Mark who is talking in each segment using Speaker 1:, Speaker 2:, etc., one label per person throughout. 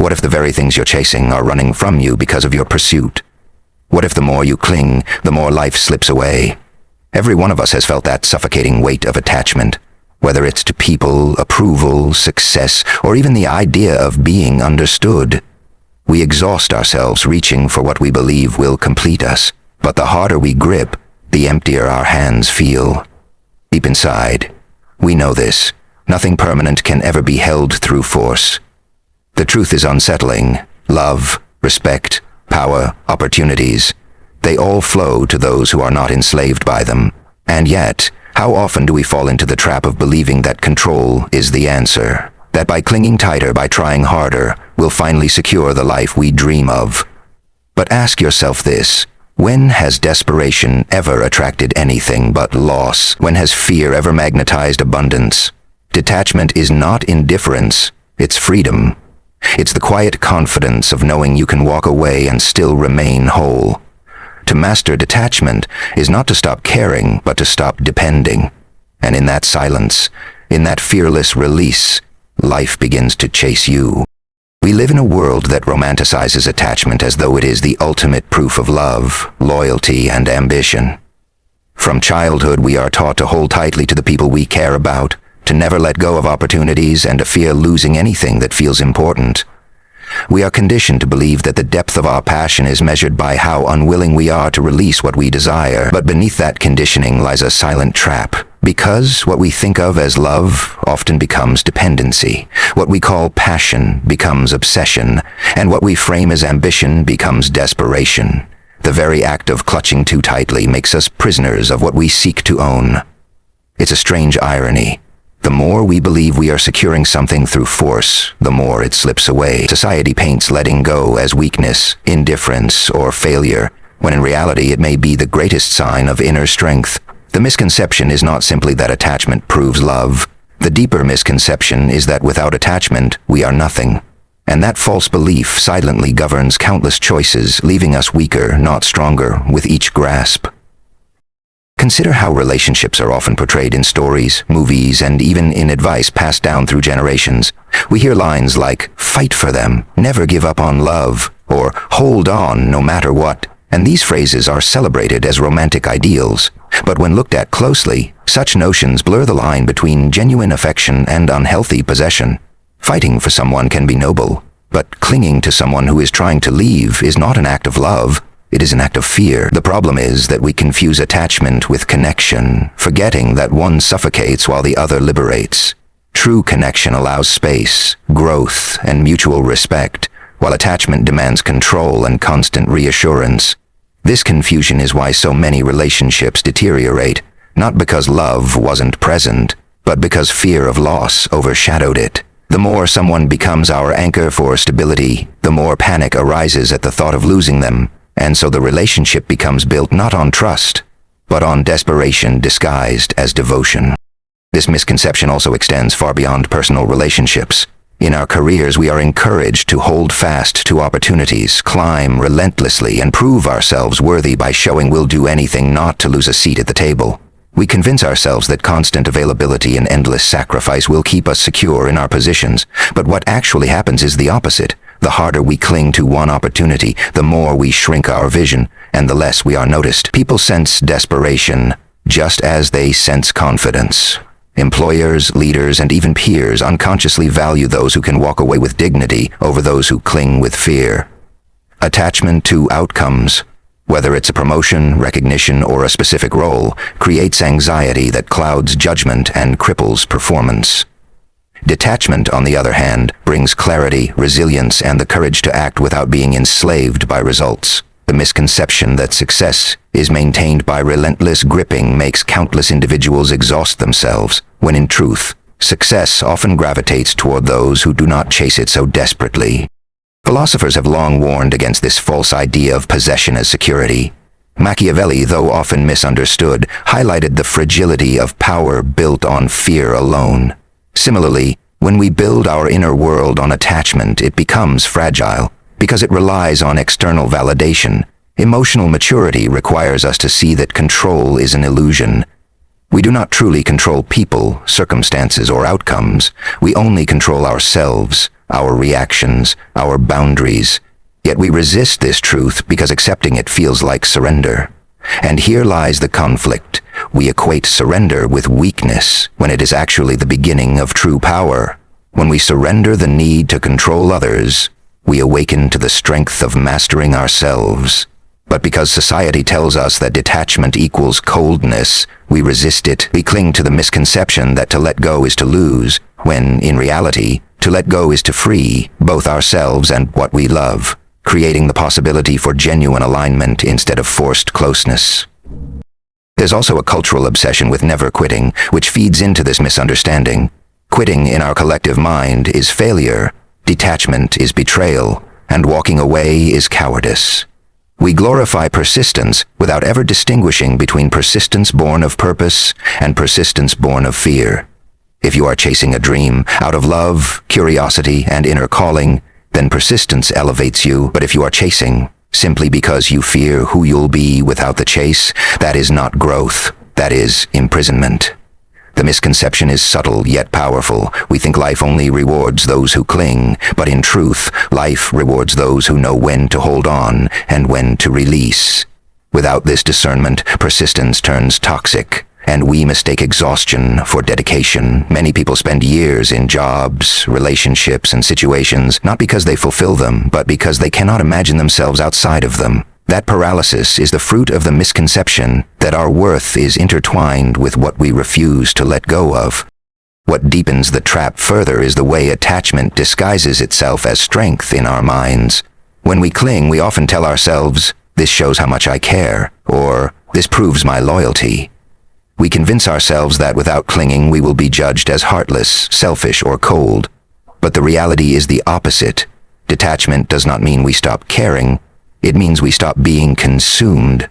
Speaker 1: What if the very things you're chasing are running from you because of your pursuit? What if the more you cling, the more life slips away? Every one of us has felt that suffocating weight of attachment, whether it's to people, approval, success, or even the idea of being understood. We exhaust ourselves reaching for what we believe will complete us, but the harder we grip, the emptier our hands feel. Deep inside, we know this. Nothing permanent can ever be held through force. The truth is unsettling. Love, respect, power, opportunities, they all flow to those who are not enslaved by them. And yet, how often do we fall into the trap of believing that control is the answer? That by clinging tighter, by trying harder, we'll finally secure the life we dream of. But ask yourself this: when has desperation ever attracted anything but loss? When has fear ever magnetized abundance? Detachment is not indifference, it's freedom. It's the quiet confidence of knowing you can walk away and still remain whole. To master detachment is not to stop caring, but to stop depending. And in that silence, in that fearless release, life begins to chase you. We live in a world that romanticizes attachment as though it is the ultimate proof of love, loyalty, and ambition. From childhood, we are taught to hold tightly to the people we care about, to never let go of opportunities, and to fear losing anything that feels important. We are conditioned to believe that the depth of our passion is measured by how unwilling we are to release what we desire. But beneath that conditioning lies a silent trap. Because what we think of as love often becomes dependency. What we call passion becomes obsession. And what we frame as ambition becomes desperation. The very act of clutching too tightly makes us prisoners of what we seek to own. It's a strange irony. The more we believe we are securing something through force, the more it slips away. Society paints letting go as weakness, indifference, or failure, when in reality it may be the greatest sign of inner strength. The misconception is not simply that attachment proves love. The deeper misconception is that without attachment, we are nothing. And that false belief silently governs countless choices, leaving us weaker, not stronger, with each grasp. Consider how relationships are often portrayed in stories, movies, and even in advice passed down through generations. We hear lines like, "Fight for them," "Never give up on love," or "Hold on no matter what." And these phrases are celebrated as romantic ideals. But when looked at closely, such notions blur the line between genuine affection and unhealthy possession. Fighting for someone can be noble, but clinging to someone who is trying to leave is not an act of love. It is an act of fear. The problem is that we confuse attachment with connection, forgetting that one suffocates while the other liberates. True connection allows space, growth, and mutual respect, while attachment demands control and constant reassurance. This confusion is why so many relationships deteriorate, not because love wasn't present, but because fear of loss overshadowed it. The more someone becomes our anchor for stability, the more panic arises at the thought of losing them. And so the relationship becomes built not on trust, but on desperation disguised as devotion. This misconception also extends far beyond personal relationships. In our careers, we are encouraged to hold fast to opportunities, climb relentlessly, and prove ourselves worthy by showing we'll do anything not to lose a seat at the table. We convince ourselves that constant availability and endless sacrifice will keep us secure in our positions, but what actually happens is the opposite. The harder we cling to one opportunity, the more we shrink our vision, and the less we are noticed. People sense desperation, just as they sense confidence. Employers, leaders, and even peers unconsciously value those who can walk away with dignity over those who cling with fear. Attachment to outcomes, whether it's a promotion, recognition, or a specific role, creates anxiety that clouds judgment and cripples performance. Detachment, on the other hand, brings clarity, resilience, and the courage to act without being enslaved by results. The misconception that success is maintained by relentless gripping makes countless individuals exhaust themselves, when in truth, success often gravitates toward those who do not chase it so desperately. Philosophers have long warned against this false idea of possession as security. Machiavelli, though often misunderstood, highlighted the fragility of power built on fear alone. Similarly, when we build our inner world on attachment, it becomes fragile, because it relies on external validation. Emotional maturity requires us to see that control is an illusion. We do not truly control people, circumstances, or outcomes. We only control ourselves, our reactions, our boundaries. Yet we resist this truth because accepting it feels like surrender. And here lies the conflict. We equate surrender with weakness when it is actually the beginning of true power. When we surrender the need to control others, we awaken to the strength of mastering ourselves. But because society tells us that detachment equals coldness, we resist it. We cling to the misconception that to let go is to lose, when, in reality, to let go is to free both ourselves and what we love, creating the possibility for genuine alignment instead of forced closeness. There's also a cultural obsession with never quitting, which feeds into this misunderstanding. Quitting in our collective mind is failure, detachment is betrayal, and walking away is cowardice. We glorify persistence without ever distinguishing between persistence born of purpose and persistence born of fear. If you are chasing a dream out of love, curiosity, and inner calling, then persistence elevates you. But if you are chasing simply because you fear who you'll be without the chase, that is not growth, that is imprisonment. The misconception is subtle yet powerful. We think life only rewards those who cling, but in truth, life rewards those who know when to hold on and when to release. Without this discernment, persistence turns toxic, and we mistake exhaustion for dedication. Many people spend years in jobs, relationships, and situations, not because they fulfill them, but because they cannot imagine themselves outside of them. That paralysis is the fruit of the misconception that our worth is intertwined with what we refuse to let go of. What deepens the trap further is the way attachment disguises itself as strength in our minds. When we cling, we often tell ourselves, "This shows how much I care," or "This proves my loyalty." We convince ourselves that without clinging, we will be judged as heartless, selfish, or cold. But the reality is the opposite. Detachment does not mean we stop caring. It means we stop being consumed.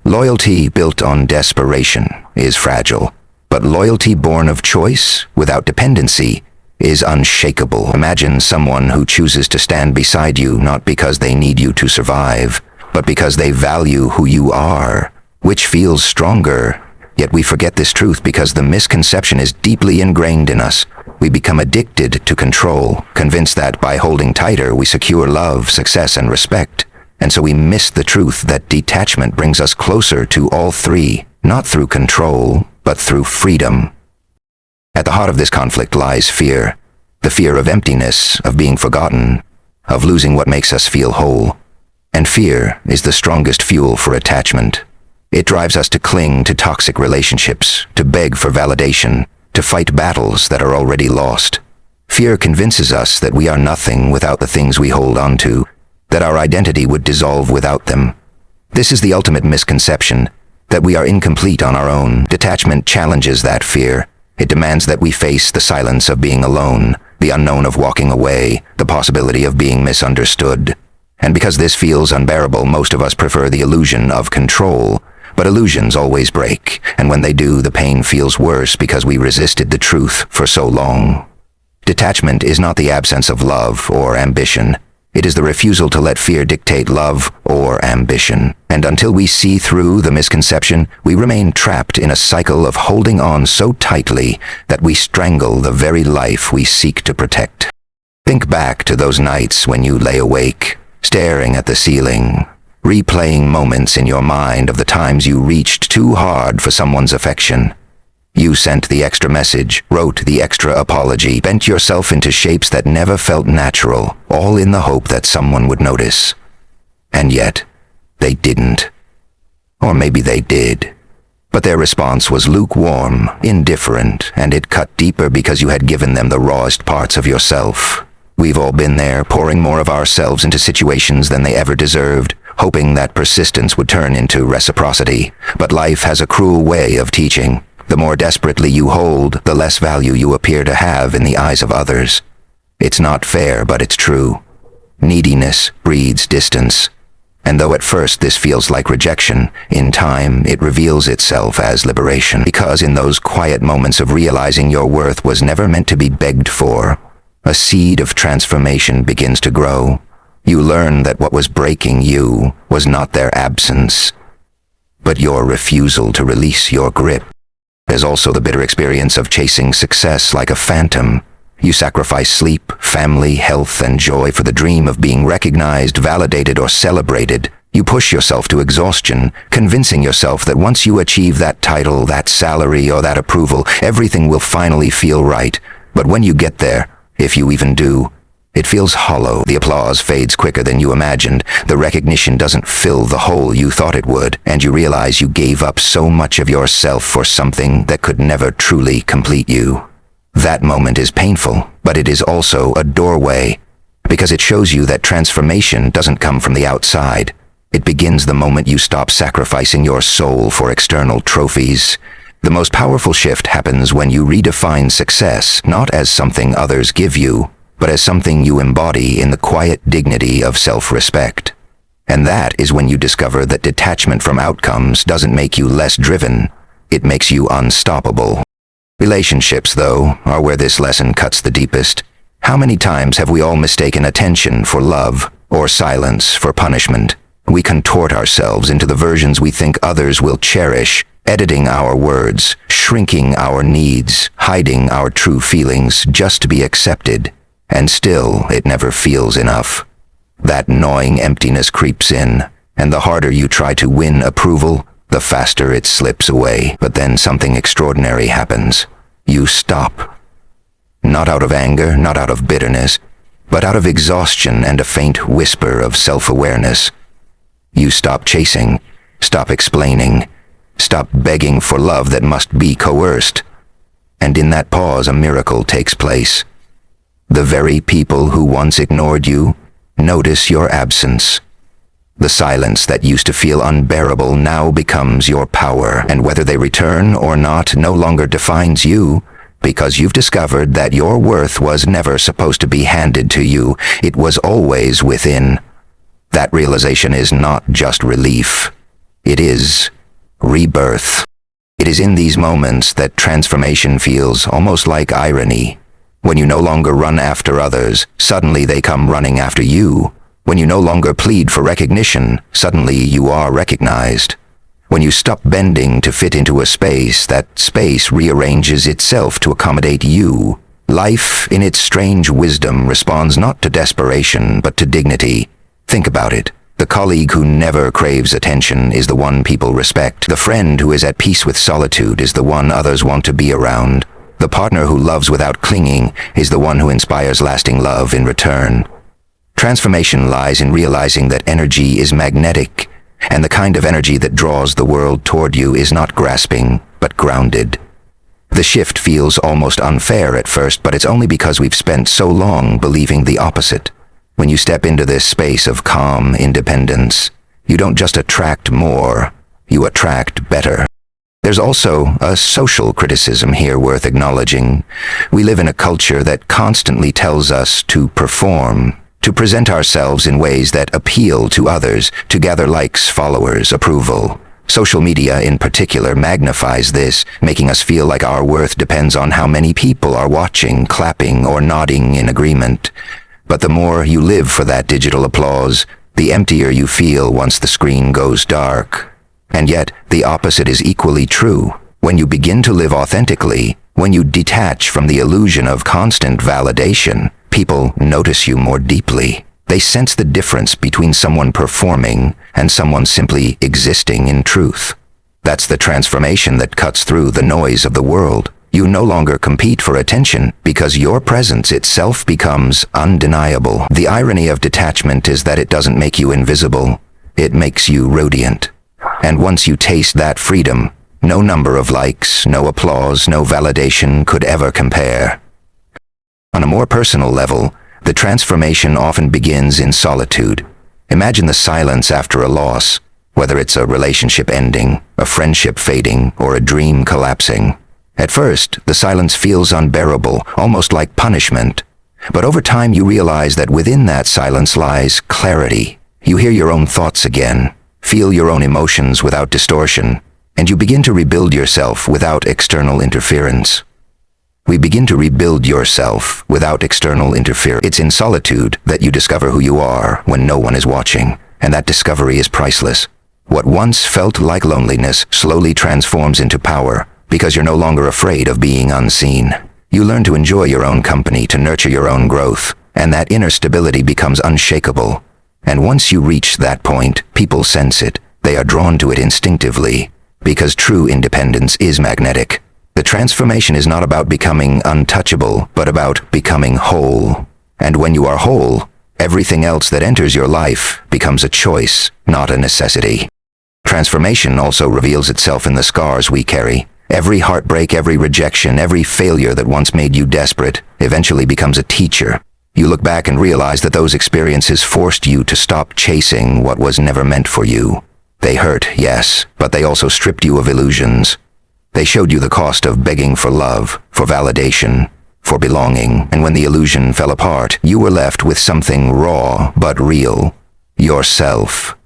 Speaker 1: Loyalty built on desperation is fragile, but loyalty born of choice, without dependency, is unshakable. Imagine someone who chooses to stand beside you not because they need you to survive, but because they value who you are. Which feels stronger? Yet we forget this truth because the misconception is deeply ingrained in us. We become addicted to control, convinced that by holding tighter we secure love, success, and respect. And so we miss the truth that detachment brings us closer to all three, not through control, but through freedom. At the heart of this conflict lies fear. The fear of emptiness, of being forgotten, of losing what makes us feel whole. And fear is the strongest fuel for attachment. It drives us to cling to toxic relationships, to beg for validation, to fight battles that are already lost. Fear convinces us that we are nothing without the things we hold on to, that our identity would dissolve without them. This is the ultimate misconception, that we are incomplete on our own. Detachment challenges that fear. It demands that we face the silence of being alone, the unknown of walking away, the possibility of being misunderstood. And because this feels unbearable, most of us prefer the illusion of control. But illusions always break, and when they do, the pain feels worse because we resisted the truth for so long. Detachment is not the absence of love or ambition. It is the refusal to let fear dictate love or ambition. And until we see through the misconception, we remain trapped in a cycle of holding on so tightly that we strangle the very life we seek to protect. Think back to those nights when you lay awake, staring at the ceiling, replaying moments in your mind of the times you reached too hard for someone's affection. You sent the extra message, wrote the extra apology, bent yourself into shapes that never felt natural, all in the hope that someone would notice. And yet, they didn't. Or maybe they did. But their response was lukewarm, indifferent, and it cut deeper because you had given them the rawest parts of yourself. We've all been there, pouring more of ourselves into situations than they ever deserved, hoping that persistence would turn into reciprocity. But life has a cruel way of teaching. The more desperately you hold, the less value you appear to have in the eyes of others. It's not fair, but it's true. Neediness breeds distance. And though at first this feels like rejection, in time it reveals itself as liberation. Because in those quiet moments of realizing your worth was never meant to be begged for, a seed of transformation begins to grow. You learn that what was breaking you was not their absence, but your refusal to release your grip. There's also the bitter experience of chasing success like a phantom. You sacrifice sleep, family, health, and joy for the dream of being recognized, validated, or celebrated. You push yourself to exhaustion, convincing yourself that once you achieve that title, that salary, or that approval, everything will finally feel right. But when you get there, if you even do, it feels hollow. The applause fades quicker than you imagined. The recognition doesn't fill the hole you thought it would, and you realize you gave up so much of yourself for something that could never truly complete you. That moment is painful, but it is also a doorway, because it shows you that transformation doesn't come from the outside. It begins the moment you stop sacrificing your soul for external trophies. The most powerful shift happens when you redefine success not as something others give you, but as something you embody in the quiet dignity of self-respect. And that is when you discover that detachment from outcomes doesn't make you less driven, it makes you unstoppable. Relationships, though, are where this lesson cuts the deepest. How many times have we all mistaken attention for love, or silence for punishment? We contort ourselves into the versions we think others will cherish, editing our words, shrinking our needs, hiding our true feelings just to be accepted. And still, it never feels enough. That gnawing emptiness creeps in, and the harder you try to win approval, the faster it slips away. But then something extraordinary happens. You stop. Not out of anger, not out of bitterness, but out of exhaustion and a faint whisper of self-awareness. You stop chasing, stop explaining, stop begging for love that must be coerced. And in that pause, a miracle takes place. The very people who once ignored you notice your absence. The silence that used to feel unbearable now becomes your power, and whether they return or not no longer defines you, because you've discovered that your worth was never supposed to be handed to you, it was always within. That realization is not just relief. It is rebirth. It is in these moments that transformation feels almost like irony. When you no longer run after others, suddenly they come running after you. When you no longer plead for recognition, suddenly you are recognized. When you stop bending to fit into a space, that space rearranges itself to accommodate you. Life, in its strange wisdom, responds not to desperation, but to dignity. Think about it. The colleague who never craves attention is the one people respect. The friend who is at peace with solitude is the one others want to be around. The partner who loves without clinging is the one who inspires lasting love in return. Transformation lies in realizing that energy is magnetic, and the kind of energy that draws the world toward you is not grasping, but grounded. The shift feels almost unfair at first, but it's only because we've spent so long believing the opposite. When you step into this space of calm independence, you don't just attract more, you attract better. There's also a social criticism here worth acknowledging. We live in a culture that constantly tells us to perform, to present ourselves in ways that appeal to others, to gather likes, followers, approval. Social media in particular magnifies this, making us feel like our worth depends on how many people are watching, clapping, or nodding in agreement. But the more you live for that digital applause, the emptier you feel once the screen goes dark. And yet, the opposite is equally true. When you begin to live authentically, when you detach from the illusion of constant validation, people notice you more deeply. They sense the difference between someone performing and someone simply existing in truth. That's the transformation that cuts through the noise of the world. You no longer compete for attention because your presence itself becomes undeniable. The irony of detachment is that it doesn't make you invisible. It makes you radiant. And once you taste that freedom, no number of likes, no applause, no validation could ever compare. On a more personal level, the transformation often begins in solitude. Imagine the silence after a loss, whether it's a relationship ending, a friendship fading, or a dream collapsing. At first, the silence feels unbearable, almost like punishment. But over time you realize that within that silence lies clarity. You hear your own thoughts again, feel your own emotions without distortion, and you begin to rebuild yourself without external interference. We begin to rebuild yourself without external interference. It's in solitude that you discover who you are when no one is watching, and that discovery is priceless. What once felt like loneliness slowly transforms into power, because you're no longer afraid of being unseen. You learn to enjoy your own company, to nurture your own growth, and that inner stability becomes unshakable. And once you reach that point, people sense it. They are drawn to it instinctively, because true independence is magnetic. The transformation is not about becoming untouchable, but about becoming whole. And when you are whole, everything else that enters your life becomes a choice, not a necessity. Transformation also reveals itself in the scars we carry. Every heartbreak, every rejection, every failure that once made you desperate eventually becomes a teacher. You look back and realize that those experiences forced you to stop chasing what was never meant for you. They hurt, yes, but they also stripped you of illusions. They showed you the cost of begging for love, for validation, for belonging, and when the illusion fell apart, you were left with something raw but real: yourself.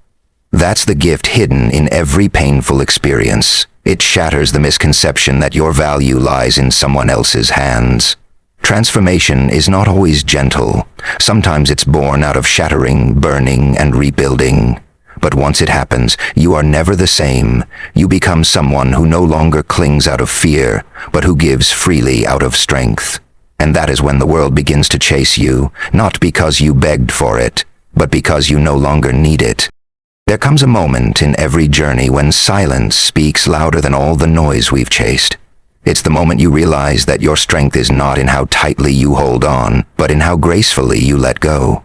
Speaker 1: That's the gift hidden in every painful experience. It shatters the misconception that your value lies in someone else's hands. Transformation is not always gentle. Sometimes it's born out of shattering, burning, and rebuilding. But once it happens, you are never the same. You become someone who no longer clings out of fear, but who gives freely out of strength. And that is when the world begins to chase you, not because you begged for it, but because you no longer need it. There comes a moment in every journey when silence speaks louder than all the noise we've chased. It's the moment you realize that your strength is not in how tightly you hold on, but in how gracefully you let go.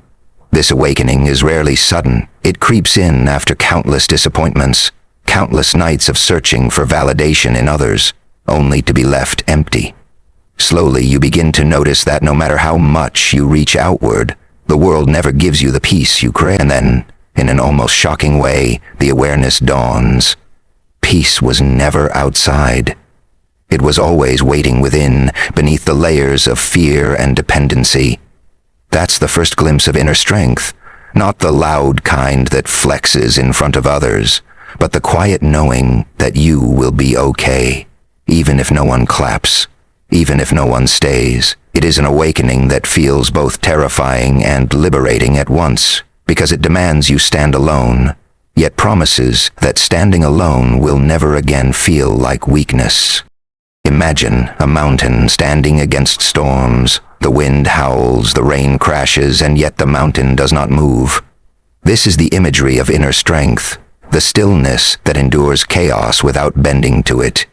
Speaker 1: This awakening is rarely sudden. It creeps in after countless disappointments, countless nights of searching for validation in others, only to be left empty. Slowly, you begin to notice that no matter how much you reach outward, the world never gives you the peace you crave. And then, in an almost shocking way, the awareness dawns. Peace was never outside. It was always waiting within, beneath the layers of fear and dependency. That's the first glimpse of inner strength, not the loud kind that flexes in front of others, but the quiet knowing that you will be okay, even if no one claps, even if no one stays. It is an awakening that feels both terrifying and liberating at once, because it demands you stand alone, yet promises that standing alone will never again feel like weakness. Imagine a mountain standing against storms. The wind howls, the rain crashes, and yet the mountain does not move. This is the imagery of inner strength, the stillness that endures chaos without bending to it.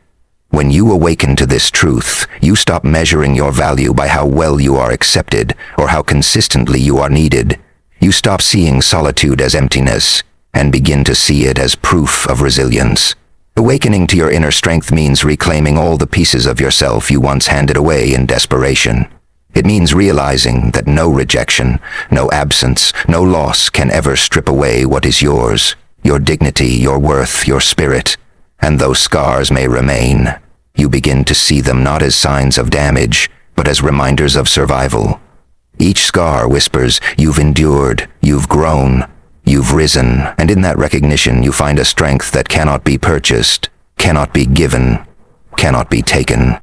Speaker 1: When you awaken to this truth, you stop measuring your value by how well you are accepted or how consistently you are needed. You stop seeing solitude as emptiness and begin to see it as proof of resilience. Awakening to your inner strength means reclaiming all the pieces of yourself you once handed away in desperation. It means realizing that no rejection, no absence, no loss can ever strip away what is yours, your dignity, your worth, your spirit. And though scars may remain, you begin to see them not as signs of damage, but as reminders of survival. Each scar whispers, you've endured, you've grown, you've risen, and in that recognition you find a strength that cannot be purchased, cannot be given, cannot be taken.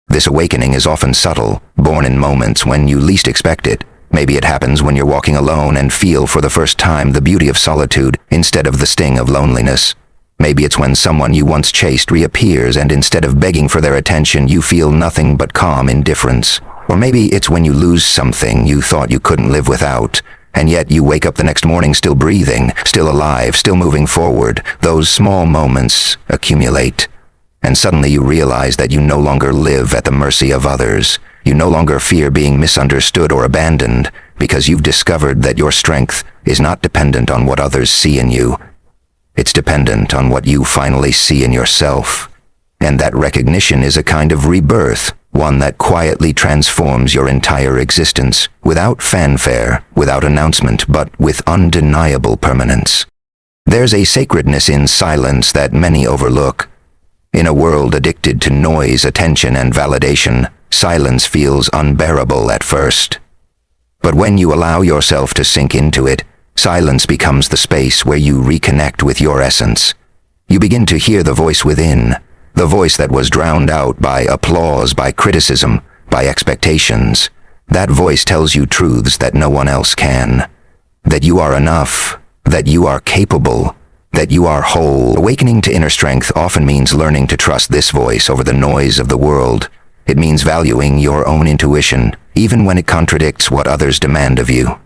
Speaker 1: This awakening is often subtle, born in moments when you least expect it. Maybe it happens when you're walking alone and feel for the first time the beauty of solitude instead of the sting of loneliness. Maybe it's when someone you once chased reappears and instead of begging for their attention you feel nothing but calm indifference. Or maybe it's when you lose something you thought you couldn't live without, and yet you wake up the next morning still breathing, still alive, still moving forward. Those small moments accumulate. And suddenly you realize that you no longer live at the mercy of others. You no longer fear being misunderstood or abandoned, because you've discovered that your strength is not dependent on what others see in you. It's dependent on what you finally see in yourself. And that recognition is a kind of rebirth, one that quietly transforms your entire existence, without fanfare, without announcement, but with undeniable permanence. There's a sacredness in silence that many overlook. In a world addicted to noise, attention, and validation, silence feels unbearable at first. But when you allow yourself to sink into it, silence becomes the space where you reconnect with your essence. You begin to hear the voice within, the voice that was drowned out by applause, by criticism, by expectations. That voice tells you truths that no one else can. That you are enough, that you are capable, that you are whole. Awakening to inner strength often means learning to trust this voice over the noise of the world. It means valuing your own intuition, even when it contradicts what others demand of you.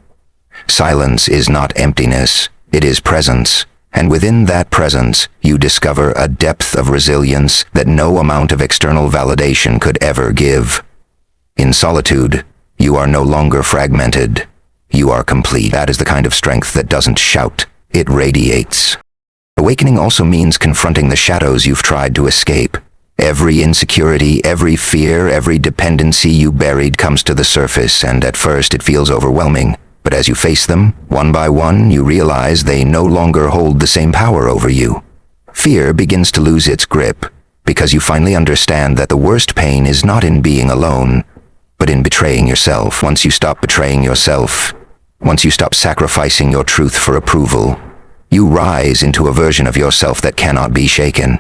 Speaker 1: Silence is not emptiness, it is presence. And within that presence, you discover a depth of resilience that no amount of external validation could ever give. In solitude, you are no longer fragmented. You are complete. That is the kind of strength that doesn't shout, it radiates. Awakening also means confronting the shadows you've tried to escape. Every insecurity, every fear, every dependency you buried comes to the surface, and at first it feels overwhelming. But as you face them, one by one, you realize they no longer hold the same power over you. Fear begins to lose its grip, because you finally understand that the worst pain is not in being alone, but in betraying yourself. Once you stop betraying yourself, once you stop sacrificing your truth for approval, you rise into a version of yourself that cannot be shaken.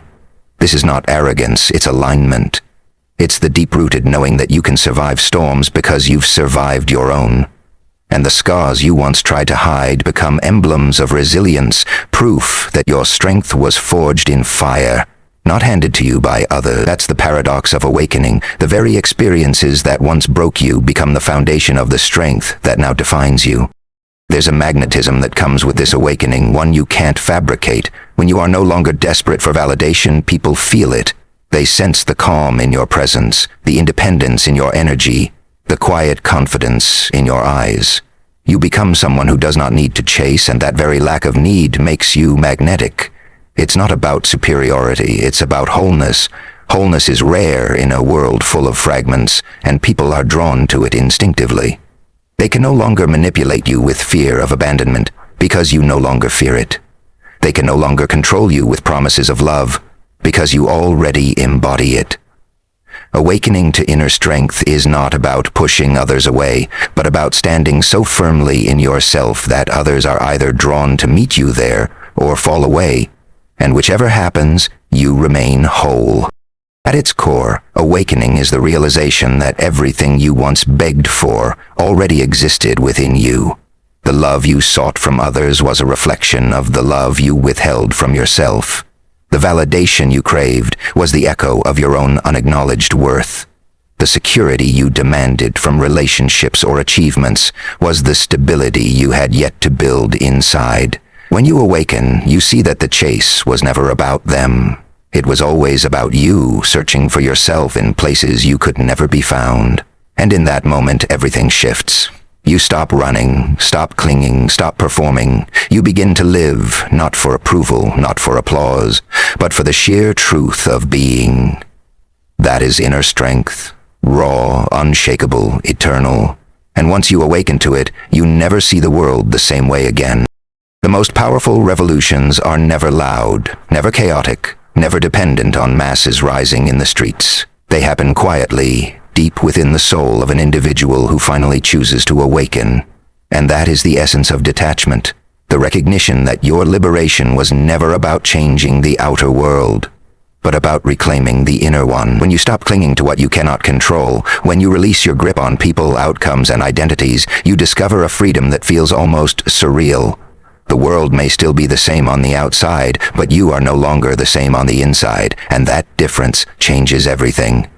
Speaker 1: This is not arrogance, it's alignment. It's the deep-rooted knowing that you can survive storms because you've survived your own. And the scars you once tried to hide become emblems of resilience, proof that your strength was forged in fire, not handed to you by others. That's the paradox of awakening. The very experiences that once broke you become the foundation of the strength that now defines you. There's a magnetism that comes with this awakening, one you can't fabricate. When you are no longer desperate for validation, people feel it. They sense the calm in your presence, the independence in your energy, the quiet confidence in your eyes. You become someone who does not need to chase, and that very lack of need makes you magnetic. It's not about superiority, it's about wholeness. Wholeness is rare in a world full of fragments, and people are drawn to it instinctively. They can no longer manipulate you with fear of abandonment, because you no longer fear it. They can no longer control you with promises of love, because you already embody it. Awakening to inner strength is not about pushing others away, but about standing so firmly in yourself that others are either drawn to meet you there or fall away, and whichever happens, you remain whole. At its core, awakening is the realization that everything you once begged for already existed within you. The love you sought from others was a reflection of the love you withheld from yourself. The validation you craved was the echo of your own unacknowledged worth. The security you demanded from relationships or achievements was the stability you had yet to build inside. When you awaken, you see that the chase was never about them. It was always about you searching for yourself in places you could never be found. And in that moment, everything shifts. You stop running, stop clinging, stop performing. You begin to live, not for approval, not for applause, but for the sheer truth of being. That is inner strength, raw, unshakable, eternal. And once you awaken to it, you never see the world the same way again. The most powerful revolutions are never loud, never chaotic, never dependent on masses rising in the streets. They happen quietly, deep within the soul of an individual who finally chooses to awaken. And that is the essence of detachment, the recognition that your liberation was never about changing the outer world, but about reclaiming the inner one. When you stop clinging to what you cannot control, when you release your grip on people, outcomes, and identities, you discover a freedom that feels almost surreal. The world may still be the same on the outside, but you are no longer the same on the inside, and that difference changes everything.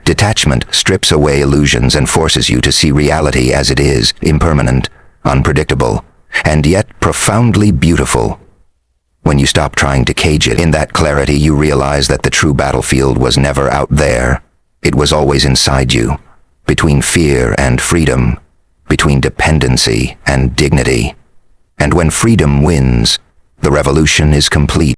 Speaker 1: Detachment strips away illusions and forces you to see reality as it is, impermanent, unpredictable, and yet profoundly beautiful. When you stop trying to cage it, in that clarity you realize that the true battlefield was never out there. It was always inside you, between fear and freedom, between dependency and dignity. And when freedom wins, the revolution is complete.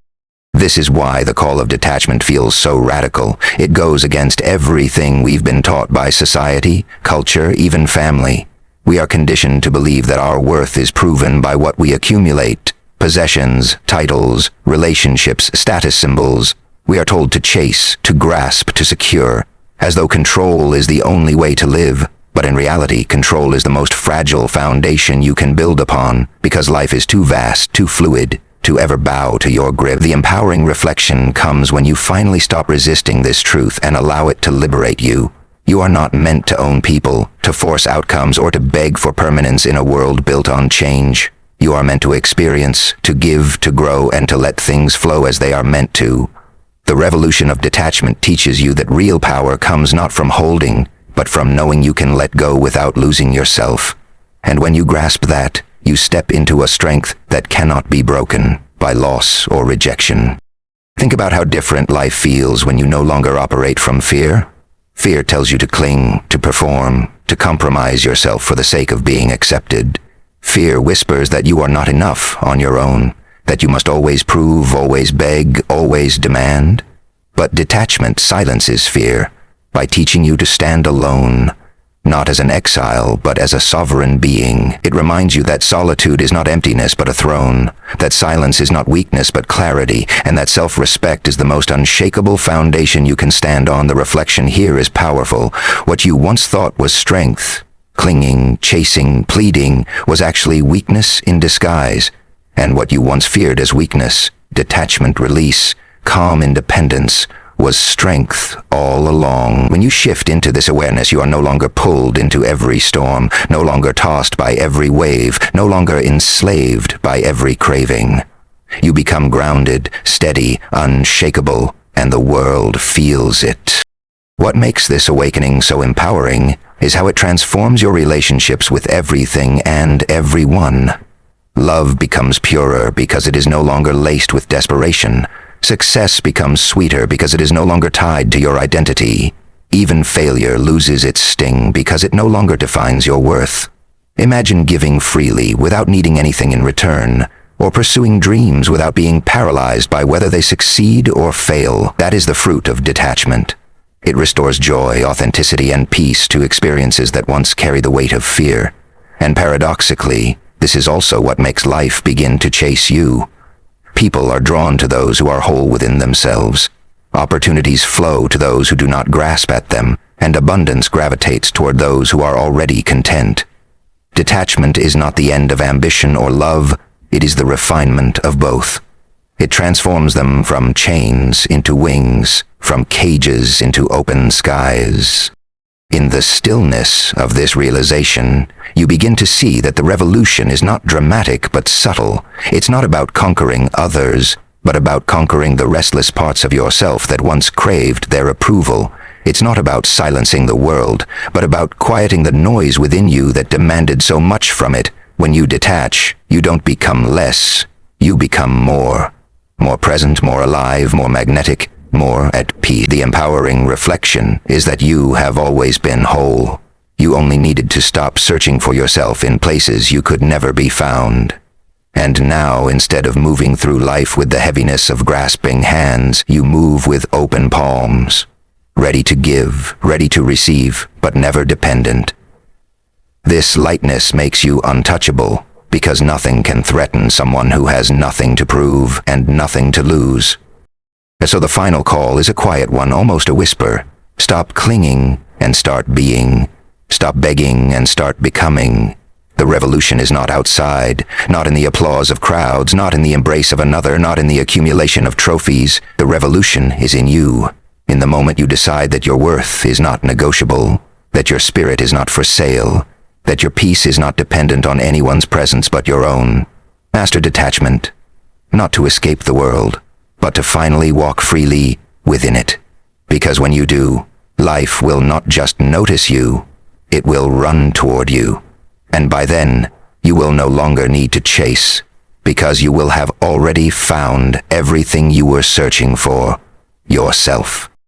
Speaker 1: This is why the call of detachment feels so radical. It goes against everything we've been taught by society, culture, even family. We are conditioned to believe that our worth is proven by what we accumulate: possessions, titles, relationships, status symbols. We are told to chase, to grasp, to secure, as though control is the only way to live. But in reality, control is the most fragile foundation you can build upon, because life is too vast, too fluid, to ever bow to your grip. The empowering reflection comes when you finally stop resisting this truth and allow it to liberate you. You are not meant to own people, to force outcomes, or to beg for permanence in a world built on change. You are meant to experience, to give, to grow, and to let things flow as they are meant to. The revolution of detachment teaches you that real power comes not from holding, but from knowing you can let go without losing yourself. And when you grasp that, you step into a strength that cannot be broken by loss or rejection. Think about how different life feels when you no longer operate from fear. Fear tells you to cling, to perform, to compromise yourself for the sake of being accepted. Fear whispers that you are not enough on your own, that you must always prove, always beg, always demand. But detachment silences fear by teaching you to stand alone, not as an exile, but as a sovereign being. It reminds you that solitude is not emptiness but a throne, that silence is not weakness but clarity, and that self-respect is the most unshakable foundation you can stand on. The reflection here is powerful. What you once thought was strength, clinging, chasing, pleading, was actually weakness in disguise. And what you once feared as weakness, detachment, release, calm independence, was strength all along. When you shift into this awareness, you are no longer pulled into every storm, no longer tossed by every wave, no longer enslaved by every craving. You become grounded, steady, unshakable, and the world feels it. What makes this awakening so empowering is how it transforms your relationships with everything and everyone. Love becomes purer because it is no longer laced with desperation. Success becomes sweeter because it is no longer tied to your identity. Even failure loses its sting because it no longer defines your worth. Imagine giving freely without needing anything in return, or pursuing dreams without being paralyzed by whether they succeed or fail. That is the fruit of detachment. It restores joy, authenticity, and peace to experiences that once carried the weight of fear. And paradoxically, this is also what makes life begin to chase you. People are drawn to those who are whole within themselves. Opportunities flow to those who do not grasp at them, and abundance gravitates toward those who are already content. Detachment is not the end of ambition or love, it is the refinement of both. It transforms them from chains into wings, from cages into open skies. In the stillness of this realization, you begin to see that the revolution is not dramatic but subtle. It's not about conquering others, but about conquering the restless parts of yourself that once craved their approval. It's not about silencing the world, but about quieting the noise within you that demanded so much from it. When you detach, you don't become less, you become more. More present, more alive, more magnetic, more at peace. The empowering reflection is that you have always been whole. You only needed to stop searching for yourself in places you could never be found. And now, instead of moving through life with the heaviness of grasping hands, you move with open palms, ready to give, ready to receive, but never dependent. This lightness makes you untouchable, because nothing can threaten someone who has nothing to prove and nothing to lose. And so the final call is a quiet one, almost a whisper. Stop clinging and start being. Stop begging and start becoming. The revolution is not outside, not in the applause of crowds, not in the embrace of another, not in the accumulation of trophies. The revolution is in you, in the moment you decide that your worth is not negotiable, that your spirit is not for sale, that your peace is not dependent on anyone's presence but your own. Master detachment, not to escape the world, but to finally walk freely within it. Because when you do, life will not just notice you, it will run toward you. And by then, you will no longer need to chase, because you will have already found everything you were searching for, yourself.